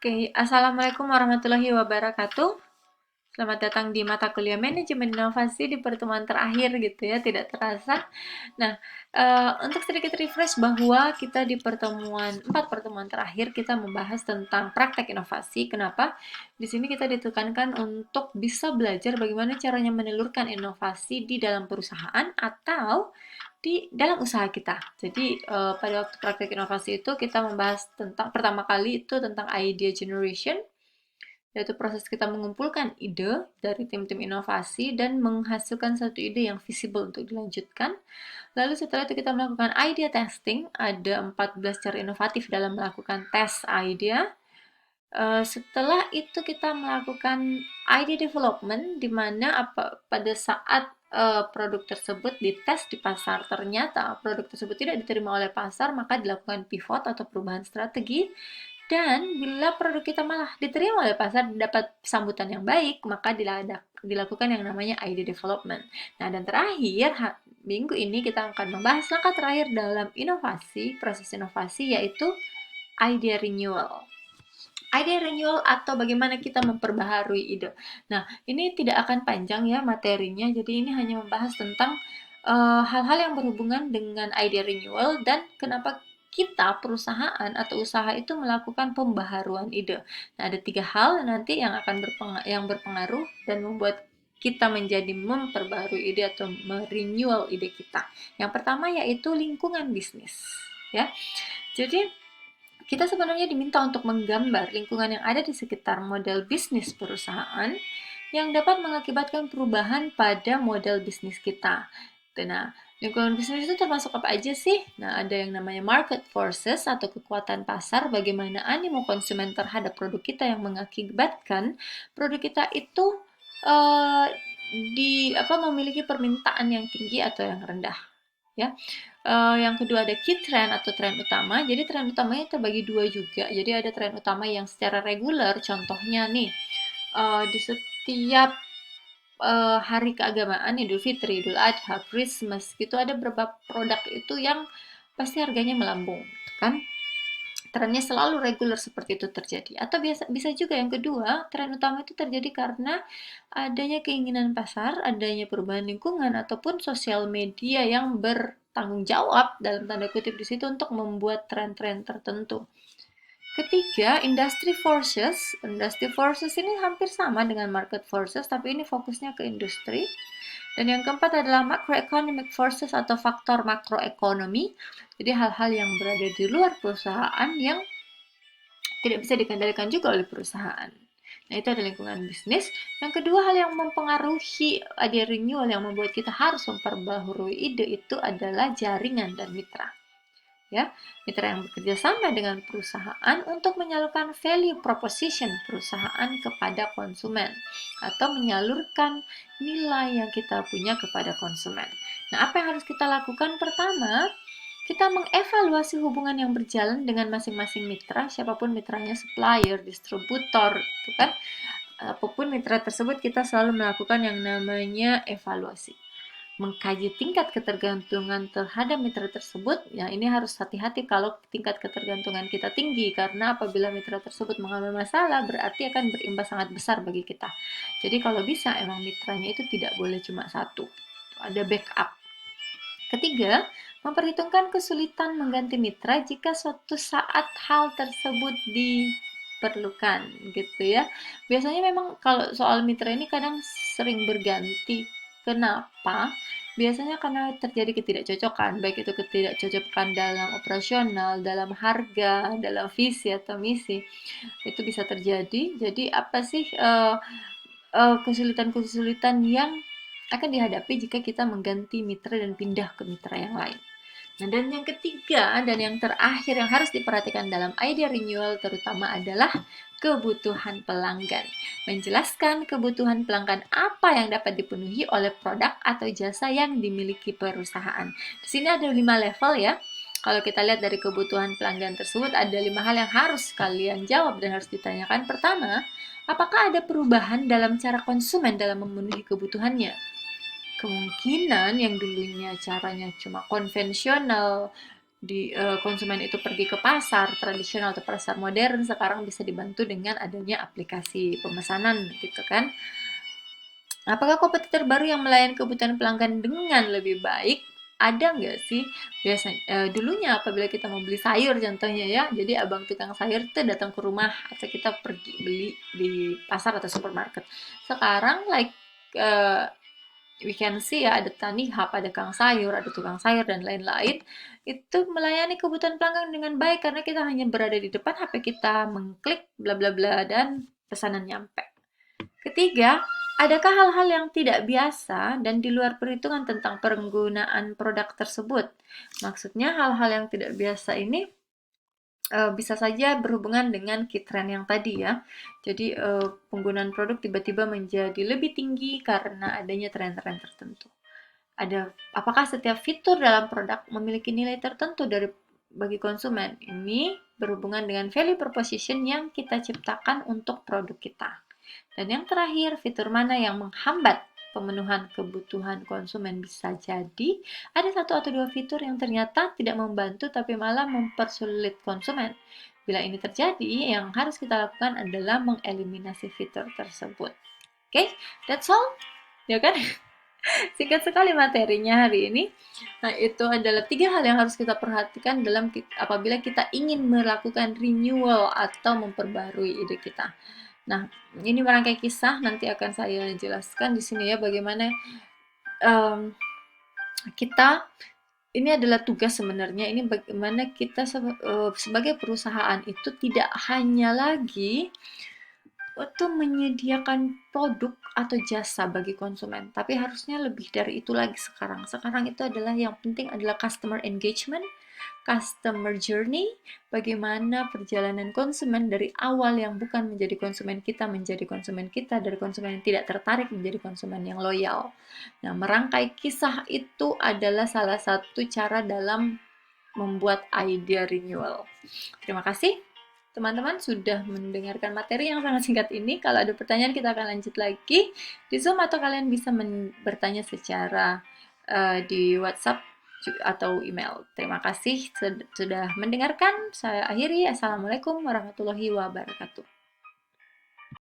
Oke, Assalamualaikum warahmatullahi wabarakatuh. Selamat datang di mata kuliah manajemen inovasi di pertemuan terakhir gitu ya, tidak terasa. Nah, untuk sedikit refresh bahwa kita di empat pertemuan terakhir kita membahas tentang praktek inovasi. Kenapa? Di sini kita ditekankan untuk bisa belajar bagaimana caranya menelurkan inovasi di dalam perusahaan atau di dalam usaha kita. Jadi pada waktu praktek inovasi itu kita membahas tentang pertama kali itu tentang idea generation, yaitu proses kita mengumpulkan ide dari tim-tim inovasi dan menghasilkan satu ide yang visible untuk dilanjutkan. Lalu setelah itu kita melakukan idea testing, ada 14 cara inovatif dalam melakukan tes idea. Setelah itu kita melakukan idea development, di mana pada saat produk tersebut dites di pasar, ternyata produk tersebut tidak diterima oleh pasar, maka dilakukan pivot atau perubahan strategi. Dan bila produk kita malah diterima oleh pasar, dapat sambutan yang baik, maka dilakukan yang namanya idea development. Nah, dan terakhir, minggu ini kita akan membahas langkah terakhir dalam inovasi, proses inovasi, yaitu idea renewal. Idea renewal atau bagaimana kita memperbaharui ide. Nah, ini tidak akan panjang ya materinya, jadi ini hanya membahas tentang hal-hal yang berhubungan dengan idea renewal dan kenapa kita, perusahaan atau usaha itu melakukan pembaharuan ide. Nah, ada 3 hal nanti yang akan berpengaruh dan membuat kita menjadi memperbaharui ide atau merenewal ide kita. Yang pertama yaitu lingkungan bisnis. Ya, jadi kita sebenarnya diminta untuk menggambar lingkungan yang ada di sekitar model bisnis perusahaan yang dapat mengakibatkan perubahan pada model bisnis kita. Nah, lingkungan bisnis itu termasuk apa aja sih? Nah, ada yang namanya market forces atau kekuatan pasar, bagaimana animo konsumen terhadap produk kita yang mengakibatkan produk kita itu uh, memiliki permintaan yang tinggi atau yang rendah. Ya, yang kedua ada key trend atau tren utama. Jadi tren utamanya terbagi dua juga. Jadi ada tren utama yang secara reguler, contohnya nih di setiap hari keagamaan, Idul Fitri, Idul Adha, Christmas, gitu ada beberapa produk itu yang pasti harganya melambung, gitu kan? Trennya selalu reguler seperti itu terjadi. Atau bisa juga yang kedua, tren utama itu terjadi karena adanya keinginan pasar, adanya perubahan lingkungan, ataupun sosial media yang bertanggung jawab dalam tanda kutip di situ untuk membuat tren-tren tertentu. Ketiga, industry forces. Industry forces ini hampir sama dengan market forces, tapi ini fokusnya ke industri. Dan yang keempat adalah macroeconomic forces atau faktor makroekonomi. Jadi hal-hal yang berada di luar perusahaan yang tidak bisa dikendalikan juga oleh perusahaan. Nah, itu ada lingkungan bisnis. Yang kedua, hal yang mempengaruhi idea renewal yang membuat kita harus memperbaharui ide itu adalah jaringan dan mitra. Ya, mitra yang bekerja sama dengan perusahaan untuk menyalurkan value proposition perusahaan kepada konsumen atau menyalurkan nilai yang kita punya kepada konsumen. Nah, apa yang harus kita lakukan? Pertama, kita mengevaluasi hubungan yang berjalan dengan masing-masing mitra, siapapun mitranya, supplier, distributor, gitu kan. Apapun mitra tersebut, kita selalu melakukan yang namanya evaluasi. Mengkaji tingkat ketergantungan terhadap mitra tersebut, ya ini harus hati-hati kalau tingkat ketergantungan kita tinggi, karena apabila mitra tersebut mengalami masalah, berarti akan berimbas sangat besar bagi kita. Jadi kalau bisa, emang mitranya itu tidak boleh cuma satu, ada backup. Ketiga, memperhitungkan kesulitan mengganti mitra jika suatu saat hal tersebut diperlukan, gitu ya. Biasanya memang kalau soal mitra ini kadang sering berganti. Kenapa? Biasanya karena terjadi ketidakcocokan, baik itu ketidakcocokan dalam operasional, dalam harga, dalam visi atau misi, itu bisa terjadi. Jadi apa sih kesulitan-kesulitan yang akan dihadapi jika kita mengganti mitra dan pindah ke mitra yang lain. Nah, dan yang ketiga dan yang terakhir yang harus diperhatikan dalam idea renewal terutama adalah kebutuhan pelanggan. Menjelaskan kebutuhan pelanggan apa yang dapat dipenuhi oleh produk atau jasa yang dimiliki perusahaan. Di sini ada 5 level ya. Kalau kita lihat dari kebutuhan pelanggan tersebut, ada 5 hal yang harus kalian jawab dan harus ditanyakan. Pertama, apakah ada perubahan dalam cara konsumen dalam memenuhi kebutuhannya? Kemungkinan yang dulunya caranya cuma konvensional, konsumen itu pergi ke pasar tradisional atau pasar modern, sekarang bisa dibantu dengan adanya aplikasi pemesanan gitu kan. Apakah kompetitor baru yang melayani kebutuhan pelanggan dengan lebih baik? Ada nggak sih? Biasanya dulunya apabila kita mau beli sayur contohnya ya, jadi abang tukang sayur itu datang ke rumah atau kita pergi beli di pasar atau supermarket. Sekarang uh, we can see ya, ada Tani Hub, ada Kang Sayur, ada tukang sayur dan lain-lain. Itu melayani kebutuhan pelanggan dengan baik karena kita hanya berada di depan HP kita, mengklik bla bla bla dan pesanan nyampe. Ketiga, adakah hal-hal yang tidak biasa dan di luar perhitungan tentang penggunaan produk tersebut? Maksudnya hal-hal yang tidak biasa ini bisa saja berhubungan dengan key trend yang tadi ya. Jadi penggunaan produk tiba-tiba menjadi lebih tinggi karena adanya tren-tren tertentu. Apakah setiap fitur dalam produk memiliki nilai tertentu bagi konsumen? Ini berhubungan dengan value proposition yang kita ciptakan untuk produk kita. Dan yang terakhir, fitur mana yang menghambat pemenuhan kebutuhan konsumen? Bisa jadi ada satu atau dua fitur yang ternyata tidak membantu tapi malah mempersulit konsumen. Bila ini terjadi, yang harus kita lakukan adalah mengeliminasi fitur tersebut. Oke, that's all. Ya kan? Singkat sekali materinya hari ini. Nah, itu adalah 3 hal yang harus kita perhatikan apabila kita ingin melakukan renewal atau memperbarui ide kita. Nah, ini merangkai kisah, nanti akan saya jelaskan di sini ya bagaimana um, kita ini adalah tugas sebenarnya, ini bagaimana kita sebagai perusahaan itu tidak hanya lagi untuk menyediakan produk atau jasa bagi konsumen, tapi harusnya lebih dari itu lagi sekarang. Sekarang itu adalah yang penting adalah customer engagement, customer journey, bagaimana perjalanan konsumen dari awal yang bukan menjadi konsumen kita, dari konsumen yang tidak tertarik menjadi konsumen yang loyal. Nah, merangkai kisah itu adalah salah satu cara dalam membuat idea renewal. Terima kasih teman-teman sudah mendengarkan materi yang sangat singkat ini. Kalau ada pertanyaan kita akan lanjut lagi di Zoom atau kalian bisa bertanya secara di WhatsApp atau email. Terima kasih sudah mendengarkan. Saya akhiri. Assalamualaikum warahmatullahi wabarakatuh.